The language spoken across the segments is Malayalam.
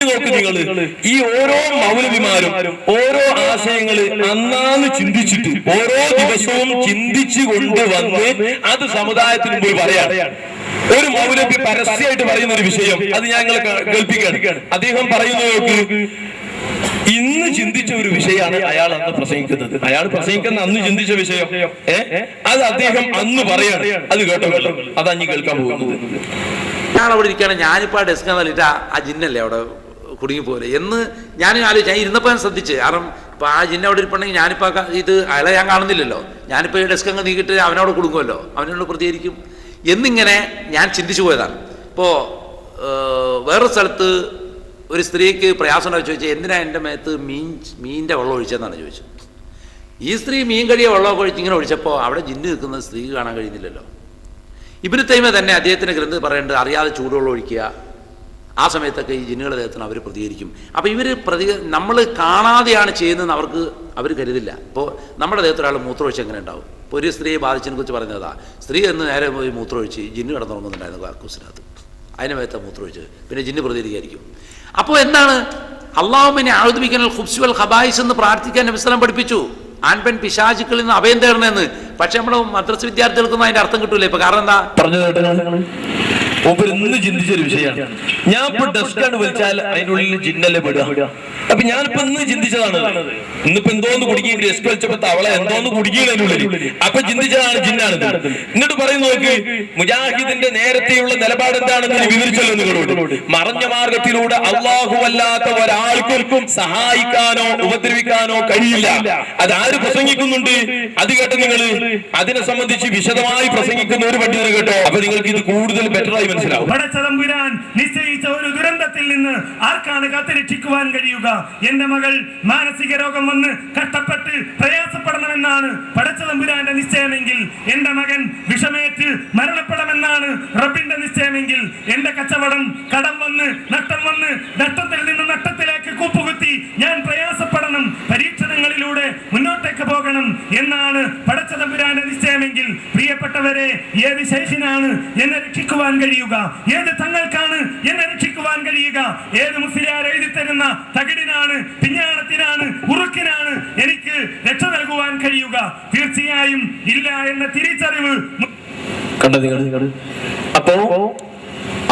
നോക്ക് നിങ്ങള്. ഈ ഓരോ മൗലവിമാരും ഓരോ ആശയങ്ങള് അന്നാന്ന് ചിന്തിച്ചിട്ട് ഓരോ ദിവസവും ചിന്തിച്ചു കൊണ്ടുവന്ന് അത് സമുദായത്തിന് മുമ്പിൽ പറയാണ്. ഒരു മൗലവി പരസ്യമായിട്ട് പറയുന്ന ഒരു വിഷയം അത് ഞങ്ങൾ കേൾപ്പിക്കുകയാണ്. അദ്ദേഹം പറയുന്നത് ഇന്ന് ചിന്തിച്ച ഒരു വിഷയമാണ് അയാൾ അന്ന് പ്രസംഗിക്കുന്നത്. അയാൾ പ്രസംഗിക്കുന്ന അന്ന് ചിന്തിച്ച വിഷയം അത് അദ്ദേഹം അന്ന് പറയാണ്. അത് കേട്ടോ, അത് അഞ്ഞ് കേൾക്കാൻ പോകുന്നത്. ഞാൻ അവിടെ ഇരിക്കുകയാണ്, ഞാനിപ്പോൾ ആ ഡെസ്ക് തള്ളിയിട്ട് ആ ജിന്നല്ലേ അവിടെ കുടുങ്ങിപ്പോലെ എന്ന് ഞാൻ ആലോചിച്ചു. ഞാൻ ഇരുന്നപ്പോൾ ഞാൻ ശ്രദ്ധിച്ച്. കാരണം ഇപ്പോൾ ആ ജിന്ന അവിടെ ഇരിപ്പുണ്ടെങ്കിൽ ഞാനിപ്പോൾ ഇത് അയാളെ ഞാൻ കാണുന്നില്ലല്ലോ. ഞാനിപ്പോൾ ഈ ഡെസ്ക് അങ്ങ് നീക്കിയിട്ട് അവനോട് കൊടുക്കുമല്ലോ, അവനോട് പ്രതികരിക്കും എന്നിങ്ങനെ ഞാൻ ചിന്തിച്ചു പോയതാണ്. ഇപ്പോൾ വേറൊരു സ്ഥലത്ത് ഒരു സ്ത്രീക്ക് പ്രയാസമുണ്ടോ ചോദിച്ചാൽ എന്തിനാ എൻ്റെ മേത്ത് മീനിൻ്റെ വെള്ളം ഒഴിച്ചതെന്നാണ് ചോദിച്ചത്. ഈ സ്ത്രീ മീൻ കഴിയ വെള്ളമൊക്കെ ഒഴിച്ച് ഇങ്ങനെ ഒഴിച്ചപ്പോൾ അവിടെ ജിന്ന് നിൽക്കുന്നത് സ്ത്രീക്ക് കാണാൻ കഴിയുന്നില്ലല്ലോ. ഇബ്നു തൈമിയ്യ തന്നെ അദ്ദേഹത്തിൻ്റെ ഗ്രന്ഥത്തിൽ പറയേണ്ടത് അറിയാതെ ചൂടുവെള്ളം ഒഴിക്കുക, ആ സമയത്തൊക്കെ ഈ ജിന്നുകളുടെ ദേഹത്തിന് അവർ പ്രതികരിക്കും. അപ്പോൾ ഇവർ നമ്മൾ കാണാതെയാണ് ചെയ്യുന്നതെന്ന് അവർ കരുതില്ല. ഇപ്പോൾ നമ്മുടെ ദേഹത്ത് ഒരാൾ മൂത്രമൊഴിച്ച് എങ്ങനെ ഉണ്ടാവും? ഇപ്പോൾ ഒരു സ്ത്രീയെ ബാധിച്ചതിനെ കുറിച്ച് പറഞ്ഞതാ. സ്ത്രീ എന്ന് നേരെ പോയി മൂത്രമൊഴിച്ച് ജിന്ന് കിടന്നുറങ്ങുന്നുണ്ടായിരുന്നു കാർക്കൂസിനകത്ത്, അതിനെ മേത്ത മൂത്രമൊഴിച്ച് പിന്നെ ജിന്ന് പ്രതികരിക്കായിരിക്കും. അപ്പോൾ എന്താണ് അല്ലാഹുമ്മ അഊദു ബിക മിനൽ ഖുബ്സി വൽ ഖബായിസ് എന്ന് പ്രാർത്ഥിക്കാൻ നബി സ്വല്ലല്ലാഹു പഠിപ്പിച്ചു. ആൺപെൺ പിശാചുക്കളിൽ നിന്ന് അഭയം തേടണമെന്ന്. പക്ഷെ നമ്മുടെ മദ്രസ വിദ്യാർത്ഥികൾക്കൊന്നും അതിന്റെ അർത്ഥം കിട്ടൂല. ഇപ്പൊ കാരണം എന്താ പറഞ്ഞു ഇന്ന് ചിന്തിച്ചൊരു വിഷയമാണ്. ഞാൻ ഇപ്പൊ ഡെസ്കാണ് വിളിച്ചാൽ അതിന്റെ ഉള്ളിൽ ജിന്നല്ലേ പെടുക. അപ്പൊ ഞാനിപ്പോ ഇന്ന് ചിന്തിച്ചതാണ്. ഇന്നിപ്പോ എന്തോന്ന് കുടുങ്ങി ഡെസ്ക് വെച്ചപ്പോ തവള എന്തോന്ന് കുടുങ്ങിയത് അതിനുള്ളിൽ. അപ്പൊ ചിന്തിച്ചതാണ് ജിന്നാണ്. എന്നിട്ട് പറയുന്ന നോക്ക്, മുജാഹിദിന്റെ നേരത്തെയുള്ള നിലപാട് എന്താണെന്ന് വിവരിച്ചല്ലോ നിങ്ങളോട്. മറഞ്ഞ മാർഗത്തിലൂടെ അള്ളാഹു അല്ലാത്ത ഒരാൾക്കും സഹായിക്കാനോ ഉപദ്രവിക്കാനോ കഴിയില്ല. അതാര് പ്രസംഗിക്കുന്നുണ്ട് അത് കേട്ടോ നിങ്ങള്. അതിനെ സംബന്ധിച്ച് വിശദമായി പ്രസംഗിക്കുന്ന ഒരു പണ്ഡിതനെ കേട്ടോ. അപ്പൊ നിങ്ങൾക്ക് ഇത് കൂടുതൽ ബെറ്ററായി മനസ്സിലാവും. പടച്ചതമ്പുരാൻ നിശ്ചയിച്ച ഒരു ദുരന്തത്തിൽ നിന്ന് ആർക്കാണ് കാത്തുരക്ഷിക്കുവാൻ കഴിയുക? എന്റെ മകൾ മാനസിക രോഗം വന്ന് കഷ്ടപ്പെട്ട് പ്രയാസപ്പെടണമെന്നാണ് പടച്ചതമ്പുരാന്റെ നിശ്ചയമെങ്കിൽ, എന്റെ മകൻ വിഷമേറ്റ് മരണപ്പെടണമെന്നാണ് റബ്ബിന്റെ നിശ്ചയമെങ്കിൽ, എന്റെ കച്ചവടം കടം വന്ന് നഷ്ടത്തിൽ നിന്ന് നഷ്ടത്തിലേക്ക് കൂപ്പുകുത്തി ഞാൻ പ്രയാസപ്പെടണം, പരീക്ഷണങ്ങളിലൂടെ മുന്നോട്ടേക്ക് പോകണം എന്നാണ് പടച്ചതമ്പുരാന്റെ നിശ്ചയമെങ്കിൽ, പ്രിയപ്പെട്ടവരെ, ഏത് ശൈഖിനാണ് എന്നെ രക്ഷിക്കുവാൻ കഴിയുക? ഏത് തങ്ങൾക്കാണ് എന്നെ രക്ഷിക്കുവാൻ കഴിയുക? ഏത് മുസ്ലിയാർ എഴുതി തരുന്ന തകിടിനാണ്, പിഞ്ഞാണത്തിനാണ്, ഉറുക്കിനാണ് എനിക്ക് രക്ഷ നൽകുവാൻ കഴിയുക? തീർച്ചയായും ഇല്ല എന്ന തിരിച്ചറിവ്. അപ്പോ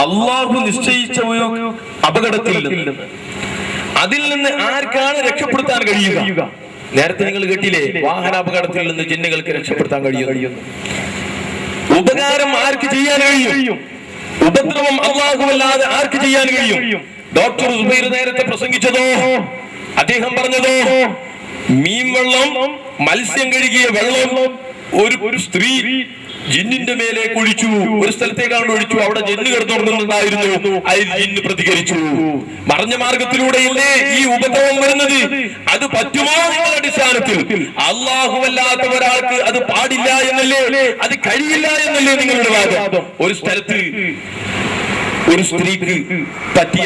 അള്ളാഹു നിശ്ചയിച്ച ഒരു അപകടത്തിൽ നിന്ന് അതിൽ നിന്ന് ആർക്കാണ് രക്ഷപ്പെടുത്താൻ കഴിയുക? നേരത്തെ നിങ്ങൾ കേട്ടില്ലേ, വാഹനാപകടത്തിൽ നിന്ന് ജിന്നുകൾക്ക് രക്ഷപ്പെടുത്താൻ കഴിയുന്നു. ഉപകാരം ആർക്ക് ചെയ്യാൻ കഴിയും? ഉപദ്രവം അല്ലാഹുവല്ലാതെ ആർക്ക് ചെയ്യാൻ കഴിയും? ഡോക്ടർ സുബൈർ നേരത്തെ പ്രസംഗിച്ചതോ, അദ്ദേഹം പറഞ്ഞതോ, മീൻ വെള്ളം, മത്സ്യം കഴുകിയ വെള്ളം ഒരു സ്ത്രീ ജിന്നിന്റെ മേലെ ഒഴിച്ചു. ഒരു സ്ഥലത്തേക്കാണ് ഒഴിച്ചു. അവിടെ ജിന്ന് കിടന്നുണ്ടായിരുന്നു. അതിൽ ജിന്ന് പ്രതികരിച്ചു. മറഞ്ഞ മാർഗത്തിലൂടെയല്ലേ ഈ ഉപദ്രവം വരുന്നത്? അത് പറ്റുമോ നിങ്ങളുടെ അടിസ്ഥാനത്തിൽ? അല്ലാഹുവല്ലാത്ത ഒരാൾക്ക് അത് പാടില്ല എന്നല്ലേ, അത് കഴിയില്ല എന്നല്ലേ നിങ്ങളുടെ വാദം? ഒരു സ്ഥലത്ത് ഒരു സ്ത്രീക്ക് പറ്റിയ